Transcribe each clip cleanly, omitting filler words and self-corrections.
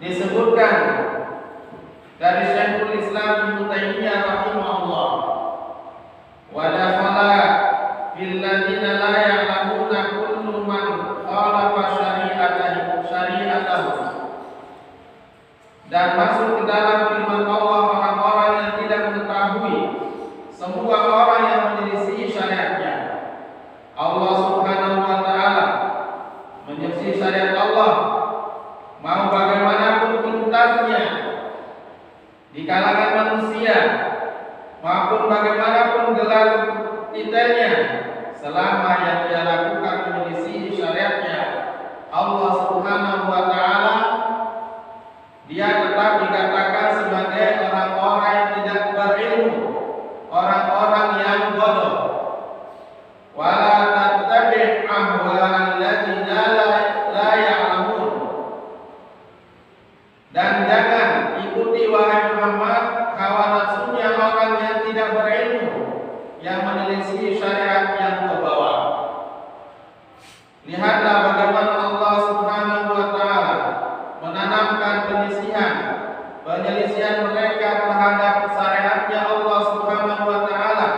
Disebutkan dan masuk ke dalam firman Allah orang-orang yang tidak mengetahui, semua orang yang menyelisih syariatnya. Allah Subhanahu wa Ta'ala menyelisih syariat Allah, mau bagaimanapun pintarnya di kalangan manusia maupun bagaimanapun gelar titelnya, selama yang dia lakukan menyelisih syariatnya Allah Subhanahu wa Ta'ala, dia tetap dikatakan sebagai orang-orang yang tidak berilmu, orang-orang yang bodoh. Wala tattabi' ahwa'al ladzina la ya'lamun. Dan jangan ikuti wahai Muhammad hawa nafsunya orang yang tidak berilmu, yang menyelisih syariat yang terbawa. Lihatlah bagaimana Allah Subhanahu wa Ta'ala menanamkan penyelisihan mereka terhadap syariatnya Allah Subhanahu wa Ta'ala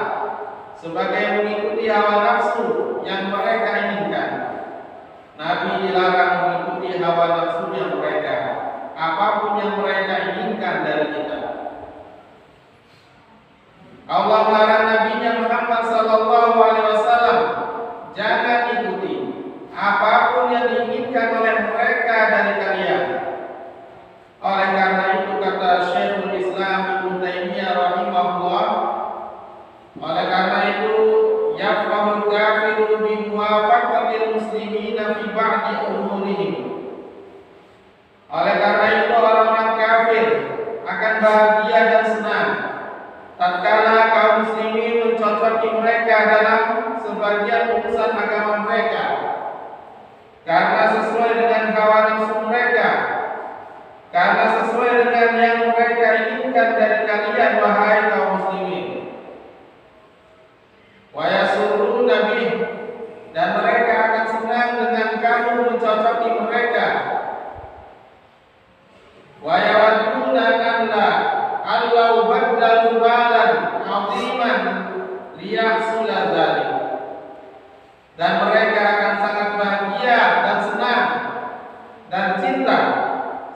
sebagai mengikuti hawa nafsu yang mereka inginkan. Nabi dilarang mengikuti hawa nafsunya mereka, apapun yang mereka inginkan dari kita. Allah melarang Nabi-Nya Muhammad sallallahu alaihi wasallam jangan ikuti apapun yang diinginkan oleh mereka dari kalian. Oleh karena itu kata Syekhul Islam Ibnu Taimiyah rahimahullah, oleh karena itu yafrahul kafiru bi muwafaqatil muslimina fi ba'di umurihim. Oleh karena itu orang-orang kafir akan bahagia dan senang tatkala kaum muslimin mencocoki mereka dalam sebagian urusan agama mereka, karena sesuai dengan hawa nafsu mereka, karena sesuai dengan yang mereka inginkan dari kalian wahai kaum muslimin. Wa yasurruna bih, dan mereka akan senang dengan kamu mencocoki mereka. Wa yawadduna alla baddalu balan 'aziman liyahsula dzalik, dan mereka akan sangat bahagia dan senang dan cinta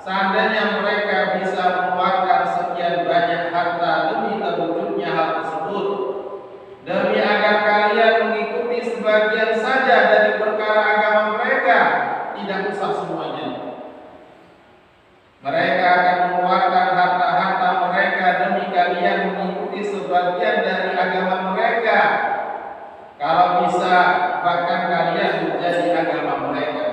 seandainya mereka bisa mengeluarkan sekian banyak harta demi terwujudnya hal tersebut, demi agar kalian mengikuti sebagian saja dari perkara agama mereka, tidak usah semuanya. Mereka akan mengeluarkan harta-harta mereka demi kalian mengikuti sebagian dari agama mereka, kalau bisa bahkan kalian menjadi agama mereka.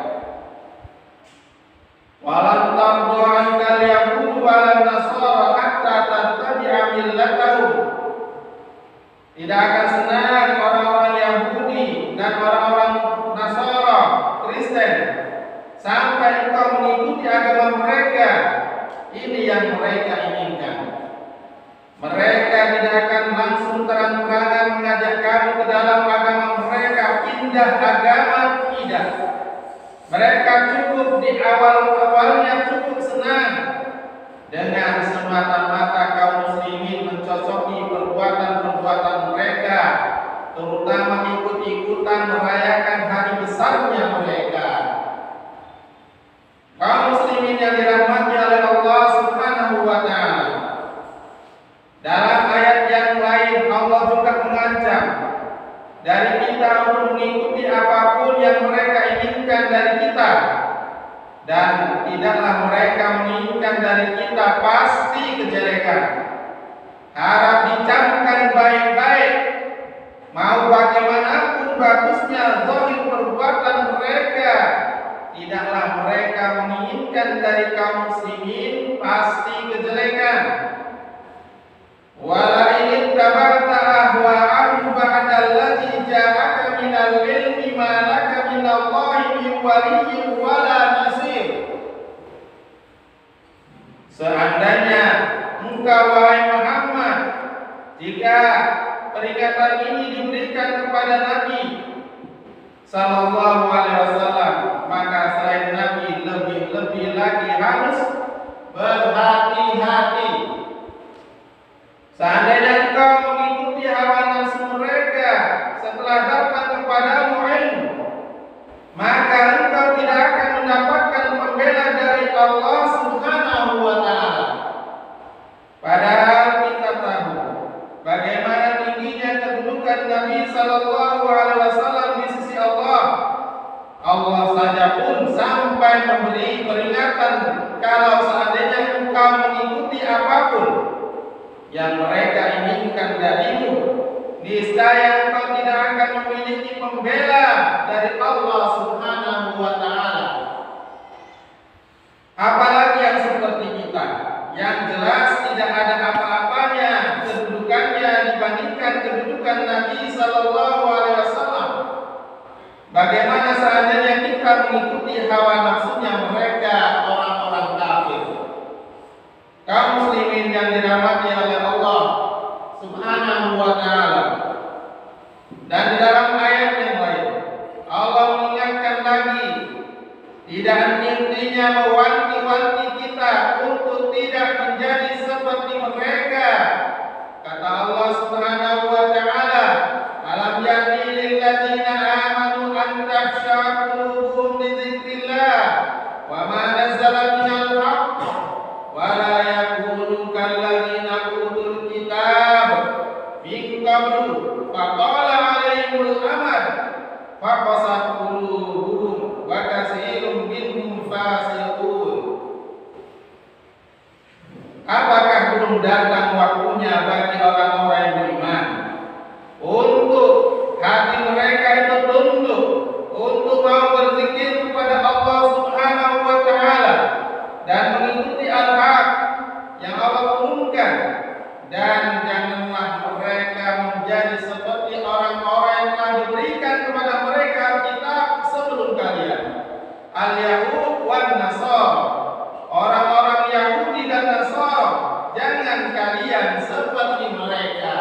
Walan tardu ankal yahudu walan nasara hatta tattabi'a millatahum. Tidak akan senang orang-orang Yahudi dan orang-orang Nasara, Kristen, sampai engkau mengikuti agama mereka. Ini yang mereka inginkan. Mereka tidak akan langsung terang-terangan mengajak kamu ke dalam agama mereka, pindah agama, tidak. Mereka cukup di awal-awalnya cukup senang dengan semata-mata kaum muslimin mencocoki perbuatan-perbuatan mereka, terutama ikut-ikutan merayakan hari besarnya mereka. Kaum muslimin yang dirahmati oleh Allah Subhanahu wa Ta'ala, dalam ayat yang lain Allah juga mengancam dari kita untuk mengikuti apapun yang mereka inginkan dari kita, dan tidaklah mereka menginginkan dari kita pasti kejelekan. Harap dicamkan baik-baik, mau bagaimanapun bagusnya zahir perbuatan mereka, tidaklah mereka menginginkan dari kaum muslimin pasti kejelekan. Wala in tabata ahwa'ahum ba'dallazi ja'aka minal ilmi ma laka minallahi min waliyyin wala nasir. Seandainya engkau wahai Muhammad, jika peringatan ini diberikan kepada Nabi sallallahu alaihi wasallam, maka selain Nabi lebih-lebih lagi harus berhati-hati. Seandainya engkau mengikuti hawa nafsu mereka setelah datang kepadamu ilmu, maka engkau tidak akan mendapatkan pembela dari Allah Subhanahu wa Ta'ala. mengikuti apapun yang mereka inginkan darimu, niscaya engkau tidak akan memiliki pembela dari Allah Subhanahu wa Ta'ala. Apalagi yang seperti kita, yang jelas tidak ada apa-apanya kedudukannya dibandingkan kedudukan Nabi Sallallahu Alaihi Wasallam. Bagaimana seandainya kita mengikuti hawa nafsunya mereka, orang-orang kafir? Kaum muslimin yang dirahmati oleh Allah Subhanahu wa Ta'ala. Dan di dalam ayat yang lain Allah mengingatkan lagi, tidak henti-hentinya mewanti-wanti kita untuk tidak menjadi seperti mereka. Kata Allah Subhanahu wa Ta'ala, alam ya'ni lil ladzina amanu an takhsha'a qulubuhum li dzikrillah wa ma nazzala minal haqq wa la yakunu kal ladzina utul kitab min qablu faqala 'alaihimul amad faqasat qulubuhum wa katsirun minhum fasiqun. Apakah belum datang waktunya bagi orang-orang yang beriman untuk hati mereka itu tunduk, untuk mau berzikir kepada Allah Subhanahu wa Ta'ala dan mengikuti al-haq yang Allah turunkan, dan janganlah mereka menjadi seperti orang-orang yang telah diberikan kepada mereka kitab sebelum kalian, al-Yahud wan Nasara, orang-orang Yahudi dan Nasara. Jangan kalian seperti mereka.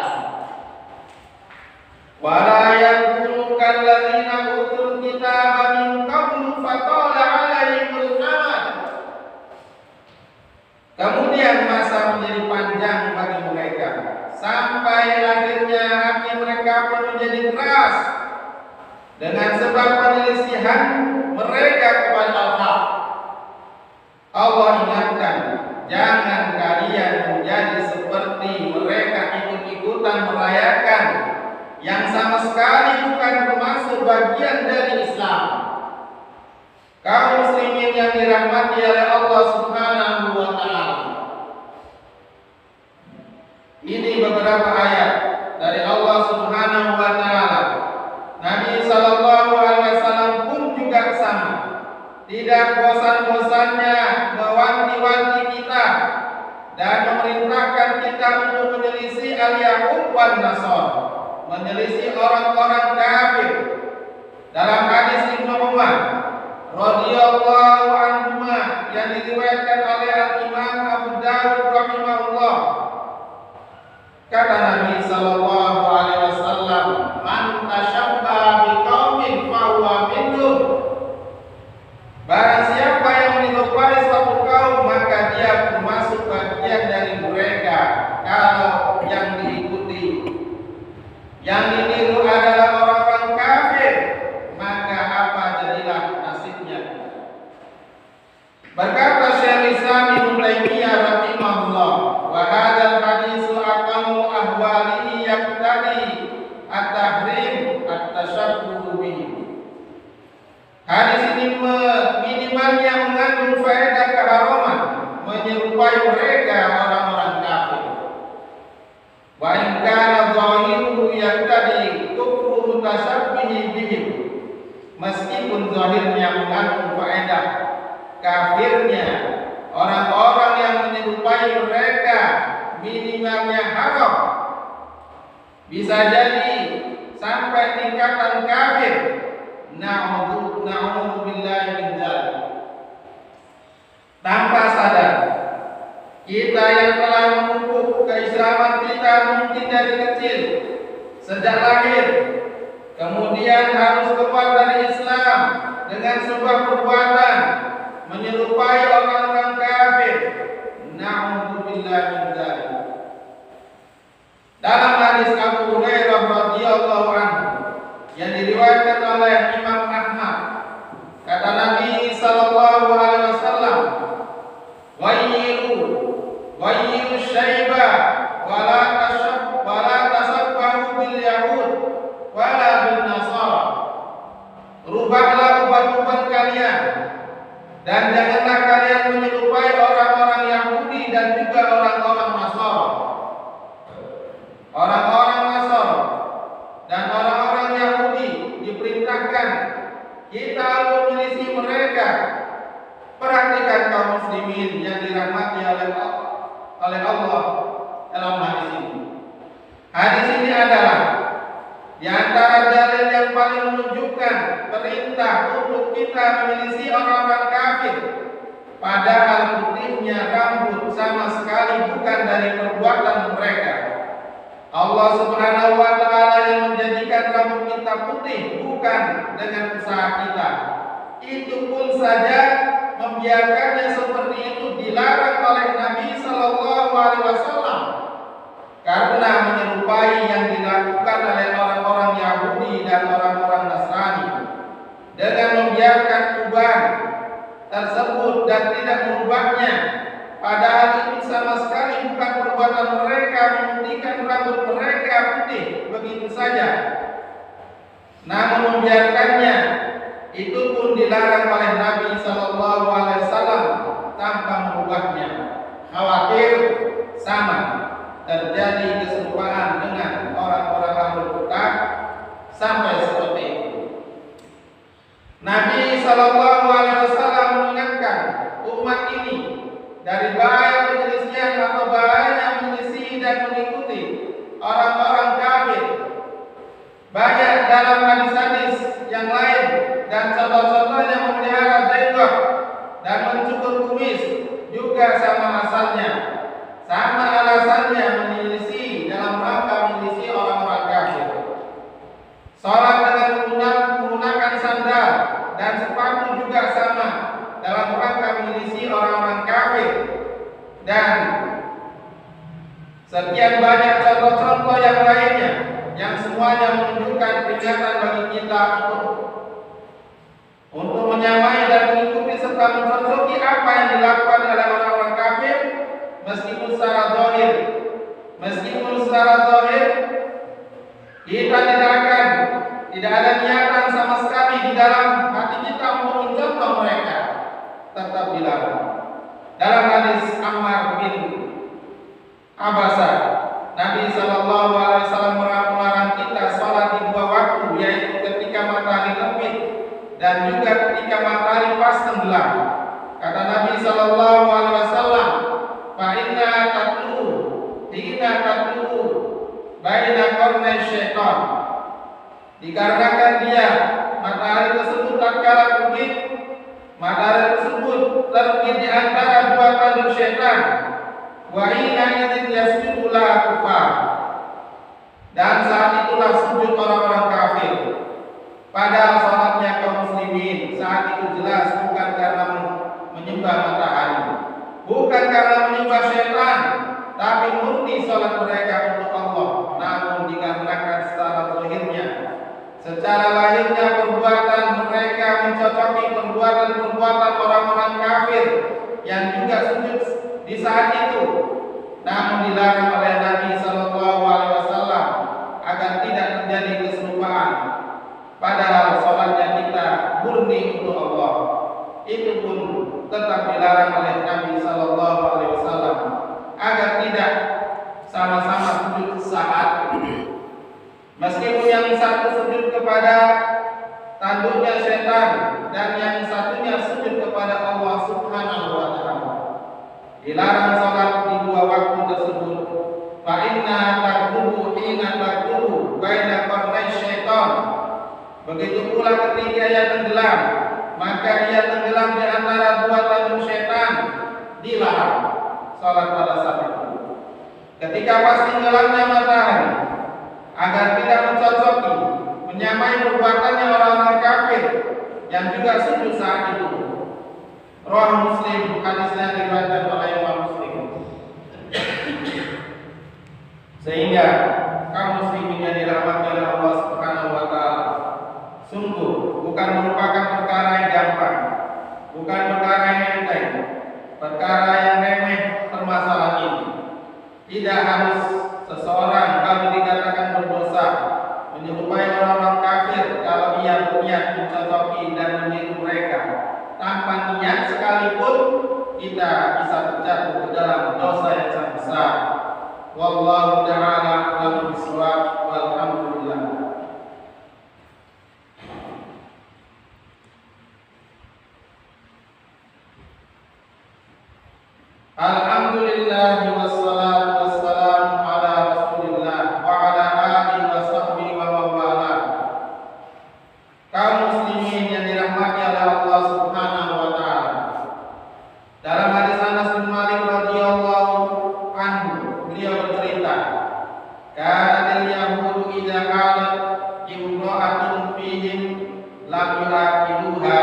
Wala yakunu kalladzina utul kitaba min qablu fatala 'alaihimul amad. Kemudian masa menjadi panjang bagi mereka, sampai akhirnya hati mereka pun menjadi keras dengan sebab penyelisihan mereka kepada Allah. Allah ingatkan, jangan kalian menjadi seperti mereka, ikut-ikutan merayakan yang sama sekali bukan termasuk bagian dari Islam. Kaum muslimin yang dirahmati oleh Allah Subhanahu wa Ta'ala, ini beberapa ayat dari Allah Subhanahu wa Ta'ala. Nabi Sallallahu Alaihi Wasallam pun juga sama, tidak bosan-bosannya mewanti-wanti kita dan memerintahkan kita untuk menyelisih al-Yahud wan Nasara, menyelisih orang-orang kafir. Dalam hadis Ibnu Umar radhiyallahu anhuma yang diriwayatkan oleh Al-Imam Abu Dawud rahimahullah, kata Nabi Sallallahu Alaihi Wasallam, man tashabbaha biqaumin fahuwa minhum. Barang siapa yang menyerupai suatu kaum, maka dia termasuk bagian dari mereka. Kalau yang diikuti, yang ditiru adalah orang-orang kafir, maka apa jadilah nasibnya? Berkata Syekh Islam Ibnu Taimiyah rahimahullah, wa hadzal haditsu aqallu ahwalihi yaqtadi at-tahrim at-tashabbuh bihi. Hadis ini minimalnya mengandung faedah keharaman menyerupai mereka, orang-orang kafir. Wa in kana zahiruhu yaqtadi kufru tashabbihi bihim. Meskipun zahirnya mengandung faedah kafirnya orang-orang yang menyerupai mereka, minimalnya haram, bisa jadi sampai tingkatan kafir. Na'udzu billahi min dzalik. Tanpa sadar, kita yang telah memupuk keislaman kita mungkin dari kecil, sejak lahir, kemudian harus keluar dari Islam dengan sebuah perbuatan menyerupai orang-orang kafir. Na'udzu billahi min dzalik. Dalam hadis Abu Hurairah radhiyallahu anhu yang diriwayatkan oleh Imam Ahmad, kata Nabi Sallallahu Alaihi Wasallam, wayyiru syaiba wala tasabbahu bil yahud wala bin nasara. Rubahlah ubat-ubat kalian dan janganlah kalian menyerupai orang-orang Yahudi dan juga orang-orang Nasara. Orang-orang Nasara dan orang-orang Yahudi diperintahkan kita untuk menyelisih mereka. Perhatikan kaum muslimin yang dirahmati oleh Allah dalam hadis ini. Hadis ini adalah di antara dalil yang paling menunjukkan perintah untuk kita menyelisih orang-orang kafir, padahal putihnya rambut sama sekali bukan dari perbuatan mereka. Allah Subhanahu wa Ta'ala yang menjadikan rambut kita putih bukan dengan usaha kita. Itu pun saja membiarkannya seperti itu dilarang oleh Nabi Sallallahu Alaihi Wasallam karena menyerupai yang dilakukan oleh orang-orang Yahudi dan orang-orang Nasrani dengan membiarkan uban tersebut dan tidak merubahnya, padahal itu sama sekali bukan perbuatan mereka memutihkan rambut mereka putih begitu saja. Namun membiarkannya itu pun dilarang oleh Nabi Sallallahu Alaihi Wasallam tanpa merubahnya, khawatir sama terjadi keserupaan dengan orang-orang Ahlul Kitab sampai seperti itu. Nabi Sallallahu Alaihi Wasallam mengingatkan umat ini dari bahaya penyelisihan atau bahayanya menyelisih dan mengikuti orang-orang kafir. Banyak dalam hadis-hadis yang lain dan contoh-contohnya memelihara jenggot dan mencukur kumis juga sama asalnya, sama alasannya menyelisih dalam rangka menyelisih orang-orang kafir. Salat dengan menggunakan sandal dan sepatu juga sama dalam rangka menyelisih orang-orang kafir, dan sekian banyak contoh-contoh yang lainnya yang semuanya menunjukkan peringatan bagi kita untuk menyamai dan mengikuti serta mencontohi apa yang dilakukan oleh orang-orang kafir, meskipun secara zahir kita tidak ada niatan sama sekali di dalam hati kita untuk mencontoh mereka, tetap dilarang. Dalam hadis Ammar bin Abasa, Nabi Sallallahu Alaihi Wasallam melarang kita sholat di dua waktu, yaitu ketika matahari terbit dan juga ketika matahari pas tenggelam. Kata Nabi Sallallahu Alaihi Wasallam, fa inna tatlu hina tatlu baina qarnay syaitan. Dikarenakan dia matahari tersebut tatkala terbit, matahari tersebut terbit di antara dua tanduk syaitan. Wa inna idzin yasjudu la kufar. Dan saat itulah sujud orang-orang kafir. Padahal salatnya kaum muslimin saat itu jelas bukan karena menyembah matahari, bukan karena menyembah syaitan, tapi murni salat mereka untuk Allah. Namun dikarenakan secara lahirnya perbuatan mereka mencocoki perbuatan orang-orang kafir yang juga sujud di saat itu, namun dilarang oleh Nabi Sallallahu Alaihi Wasallam agar tidak terjadi keserupaan. Padahal sholatnya kita murni untuk Allah, itu pun tetap dilarang oleh Nabi Sallallahu Alaihi Wasallam agar tidak sama-sama sujud saat meskipun yang satu sujud kepada tanduknya syaitan dan yang satunya sujud kepada Allah Subhanahu wa Ta'ala. Dilarang sholat di dua waktu tersebut. Fa inna taqduhu hina taqduhu baina qarnay syaitan. Begitu pula ketika ia tenggelam, maka ia tenggelam di antara dua tanduk syaitan. Dilarang sholat pada saat itu. Ketika pas tenggelamnya matahari, agar tidak mencocoki, menyamai perbuatannya orang-orang kafir yang juga sujud saat itu. Rawi Muslim, hadisnya diriwayatkan oleh Imam Muslim. Sehingga kaum muslimin yang dirahmati oleh Allah Subhanahu wa Ta'ala, sungguh bukan merupakan perkara yang gampang, bukan perkara yang enteng, perkara yang remeh permasalahan ini. Tidak harus seseorang kalau dikatakan berdosa menyerupai orang-orang kafir kalau ia berniat mencocoki dan meniru mereka tanpa niat sekalipun, kita bisa terjatuh ke dalam dosa yang sangat besar. Wallahu ta'ala a'lam bishawab. Walhamdulillah. Alhamdulillah wassalatu wassalamu ala Rasulillah wa ala alihi wa sahbihi wa mawala. Kaum muslimin yang dirahmati oleh Allah Subhanahu wa taala. Dalam hadis Anas bin Malik radhiyallahu anhu, beliau bercerita, "Kana al-yahudu idza qalat imra'atun fihim lam yu'aqiluha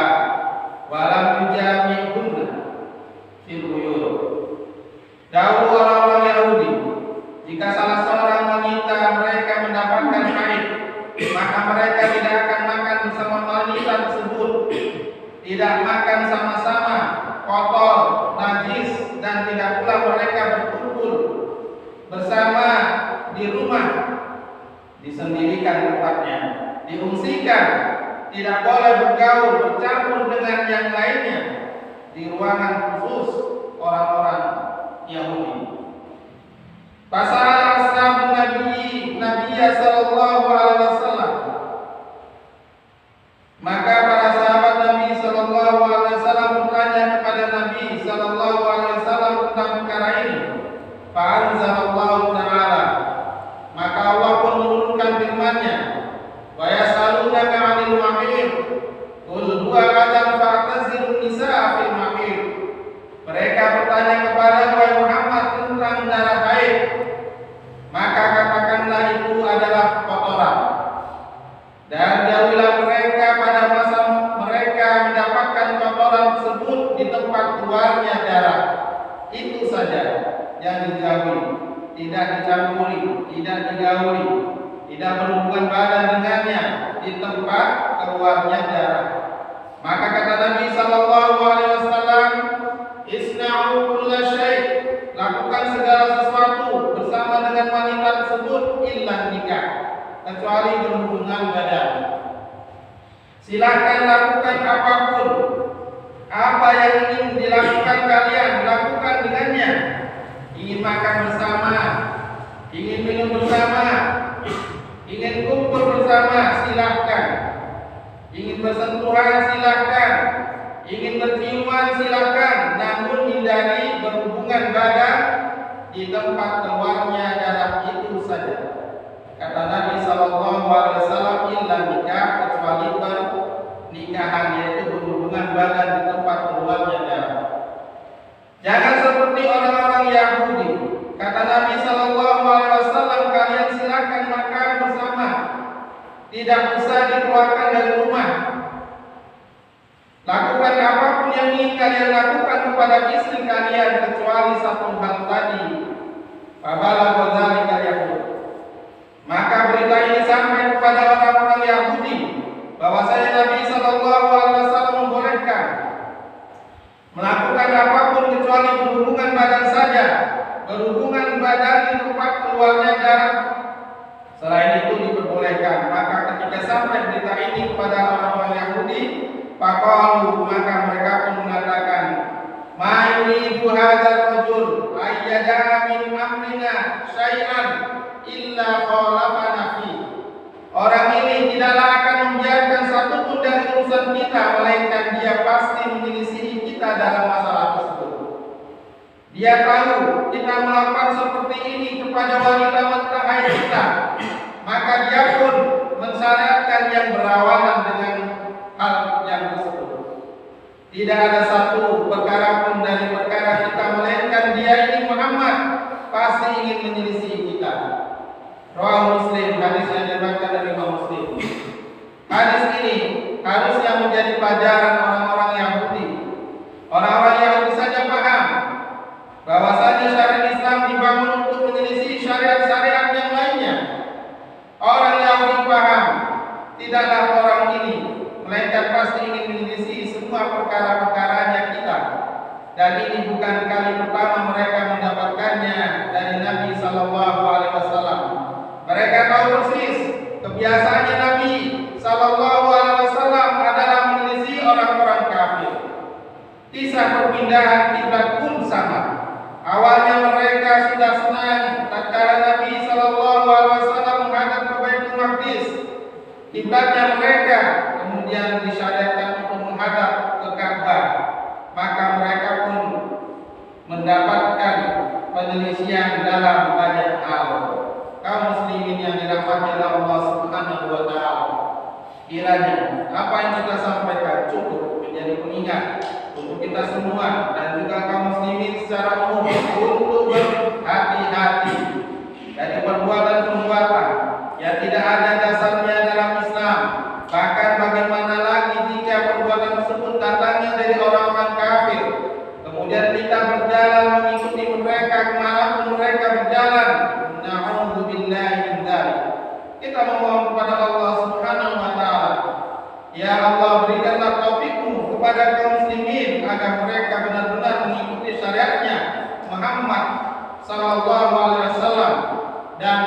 wa lam yujami'unha fil buyut." Dahulu orang-orang Yahudi, jika salah seorang wanita mereka mendapatkan haid, maka mereka tidak akan makan bersama wanita tersebut, tidak makan sama-sama, kotor, najis, dan tidak pula mereka berkumpul bersama di rumah, disendirikan tempatnya, diungsikan, tidak boleh bergaul, bercampur dengan yang lainnya di ruangan khusus orang-orang Yahudi. Pasal ashabun Nabi sallallahu alaihi wasallam. Maka para sahabat Nabi sallallahu alaihi wasallam bertanya kepada Nabi sallallahu alaihi wasallam tentang perkara ini. Fa anzalallahu ta'ala. Maka Allah pun menurunkan firman-Nya. Wa yasalunaka 'anil mahid. Qul huwa adam fa'tazilun nisaa fil mahid. Mereka bertanya kepada Muhammad tentang darah haid. Maka katakanlah itu adalah kotoran. Dan jauhilah mereka pada masa mereka mendapatkan kotoran tersebut di tempat keluarnya darah. Itu saja yang dijauhi, tidak dicampuri, tidak digauli, tidak berhubungan badan dengannya di tempat keluarnya darah. Maka kata Nabi sallallahu alaihi wasallam, "Isna'u kulla syai'." Lakukan segala sesuatu bersama dengan wanita tersebut illa nikah, kecuali berhubungan badan. Silakan lakukan apapun, apa yang ingin dilakukan kalian, lakukan dengannya. Ingin makan bersama, ingin minum bersama, ingin kumpul bersama, silahkan. Ingin bersentuhan, silahkan. Ingin berciuman, silahkan. Namun hindari berhubungan badan di tempat keluarnya darah itu saja. Kata Nabi sallallahu alaihi wasallam, illa nikah, kecuali pernikahan, yaitu berhubungan badan di tempat keluarnya darah. Jangan seperti orang-orang Yahudi. Kata Nabi sallallahu alaihi wasallam, kalian silakan makan bersama, tidak usah dikeluarkan dari rumah. Lakukan apapun yang ingin kalian lakukan kepada istri kalian, kecuali satu hal tadi. Fabalagha dzalika Yahud. Maka berita ini sampai kepada orang-orang Yahudi bahwasanya Nabi sallallahu alaihi wasallam membolehkan melakukan apapun kecuali berhubungan badan saja, berhubungan badan di tempat keluarnya darah. Selain itu diperbolehkan. Maka ketika sampai berita ini kepada orang-orang Yahudi, faqalu, maka mereka pun mengatakan, ma yuridu hadzal rajul ayyada min amrina syai'an illa khalafana fi. Orang ini tidaklah akan membiarkan satu pun dari urusan kita, melainkan dia pasti menyelisihi kita dalam masalah tersebut. Dia tahu kita melakukan seperti ini kepada wanita-wanita haid kita, maka dia pun mensyariatkan yang berawalan dengan hal yang tersebut. Tidak ada satu perkara pun dari perkara kita, melainkan dia ini Muhammad pasti ingin menyelisih kita. Rawah Muslim, hadis yang diriwayatkan dari Imam Muslim. Hadis ini harusnya menjadi pelajaran orang-orang Yahudi. Orang-orang Yahudi saja paham bahwasanya syariat Islam dibangun untuk menyelisih syariat-syariat yang lainnya. Orang Yahudi paham tidaklah orang ini, melainkan pasti ingin menyelisih semua perkara-perkaranya kita. Dan ini bukan kali pertama mereka mendapatkannya dari Nabi sallallahu alaihi wasallam. Mereka tahu persis kebiasaannya Nabi sallallahu alaihi wasallam adalah menyelisih orang kiblatnya mereka kemudian disyariatkan untuk menghadap ke Ka'bah, maka mereka pun mendapatkan penyelisihan dalam banyak hal. Kaum muslimin yang dirahmati Allah Subhanahu wa taala, kiranya apa yang kita sampaikan cukup menjadi pengingat untuk kita semua dan juga kaum muslimin secara umum untuk berhati-hati dari perbuatan-perbuatan yang tidak ada dasarnya dalam Islam. Bahkan bagaimana lagi jika perbuatan tersebut datangnya dari orang-orang kafir, kemudian kita berjalan mengikuti mereka kemanapun mereka berjalan. Na'udzubillahi min dzalik. Kita memohon kepada Allah Subhanahu wa taala, ya Allah, berikanlah taufikmu kepada kaum muslimin agar mereka benar-benar mengikuti syariatnya Muhammad sallallahu alaihi wasallam dan